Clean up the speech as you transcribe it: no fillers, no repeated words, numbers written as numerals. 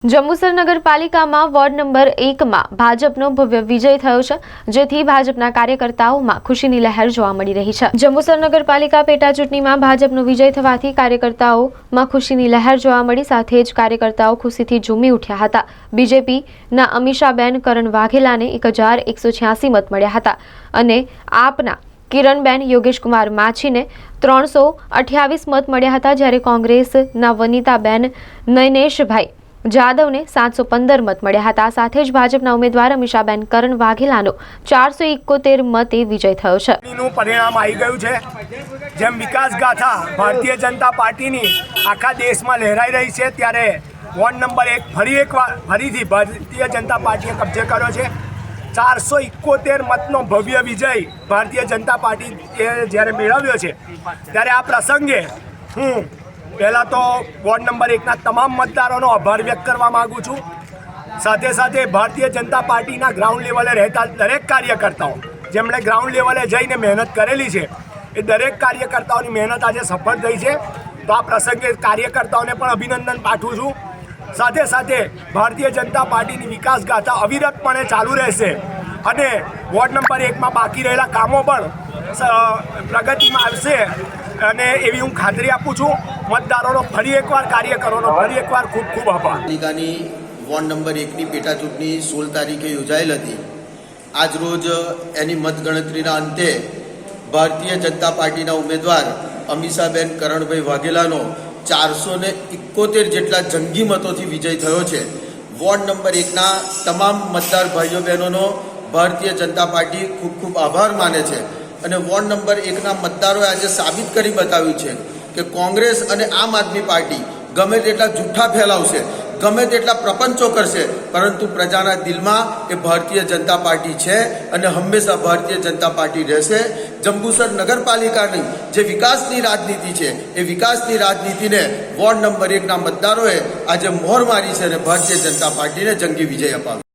જંબુસર નગરપાલિકામાં ward number 1માં ભાજપનો ભવ્ય વિજય થયો છે, જેથી ભાજપના કાર્યકર્તાઓમાં ખુશીની લહેર જોવા મળી રહી છે। જંબુસર નગરપાલિકા પેટા ચૂંટણીમાં ભાજપનો વિજય થવાથી કાર્યકર્તાઓમાં ખુશીની લહેર જોવા મળી, સાથે જ કાર્યકર્તાઓ ખુશીથી ઝૂમી ઉઠ્યા હતા। બીજેપીના અમીષાબેન કરણ વાઘેલાને 1186 મત મળ્યા હતા અને આપના કિરણબેન યોગેશકુમાર માછીને 328 મત મળ્યા હતા, જ્યારે કોંગ્રેસના વનિતાબેન નયનેશભાઈ જાદવને 715 મત મળ્યા હતા। સાથે જ ભાજપના ઉમેદવાર અમીષાબેન કરણ વાઘેલાનો 471 મતે વિજય થયો છે। પરિણામ આવી ગયું છે। જેમ વિકાસ ગાથા ભારતીય જનતા પાર્ટીની આખા દેશમાં લહેરાઈ રહી છે, ત્યારે વોર્ડ નંબર 1 ફરીથી ભારતીય જનતા પાર્ટીએ કબજે કર્યો છે। 471 મતનો ભવ્ય વિજય ભારતીય જનતા પાર્ટીએ જ્યારે મેળવ્યો છે, ત્યારે આ પ્રસંગે હું પહેલાં તો વોર્ડ નંબર 1ના તમામ મતદારોનો આભાર વ્યક્ત કરવા માગું છું। સાથે સાથે ભારતીય જનતા પાર્ટીના ગ્રાઉન્ડ લેવલે રહેતા દરેક કાર્યકર્તાઓ, જેમણે ગ્રાઉન્ડ લેવલે જઈને મહેનત કરેલી છે, એ દરેક કાર્યકર્તાઓની મહેનત આજે સફળ થઈ છે। તો આ પ્રસંગે કાર્યકર્તાઓને પણ અભિનંદન પાઠવું છું। સાથે સાથે ભારતીય જનતા પાર્ટીની વિકાસ ગાથા અવિરતપણે ચાલુ રહેશે અને વોર્ડ નંબર 1માં બાકી રહેલા કામો પણ પ્રગતિમાં આવશે અને એવી હું ખાતરી આપું છું। મતદારોનો ફરી એકવાર, કાર્યકરોનો ફરી એકવાર ખૂબ ખૂબ આભાર। પાલિકાની વોર્ડ નંબર 1ની પેટા ચૂંટણી 16 તારીખે યોજાયેલ હતી। આજ રોજ એની મતગણતરીના અંતે ભારતીય જનતા પાર્ટીના ઉમેદવાર અમીષાબેન કરણભાઈ વાઘેલાનો 471 જેટલા જંગી મતોથી વિજય થયો છે। વોર્ડ નંબર 1ના તમામ મતદાર ભાઈઓ બહેનોનો ભારતીય જનતા પાર્ટી ખૂબ ખૂબ આભાર માને છે અને વોર્ડ નંબર 1ના મતદારોએ આજે સાબિત કરી બતાવ્યું છે કે કોંગ્રેસ અને આમ આદમી પાર્ટી ગમે તેટલા જૂઠ્ઠા ફેલાવશે, ગમે તેટલા પ્રપંચો કરશે, પરંતુ પ્રજાના દિલમાં એ ભારતીય જનતા પાર્ટી છે અને હંમેશા ભારતીય જનતા પાર્ટી રહેશે। જંબુસર નગરપાલિકાની જે વિકાસની રાજનીતિ છે, એ વિકાસની રાજનીતિને વોર્ડ નંબર 1ના મતદારોએ આજે મોહર મારી છે અને ભારતીય જનતા પાર્ટીને જંગી વિજય અપાવ્યો।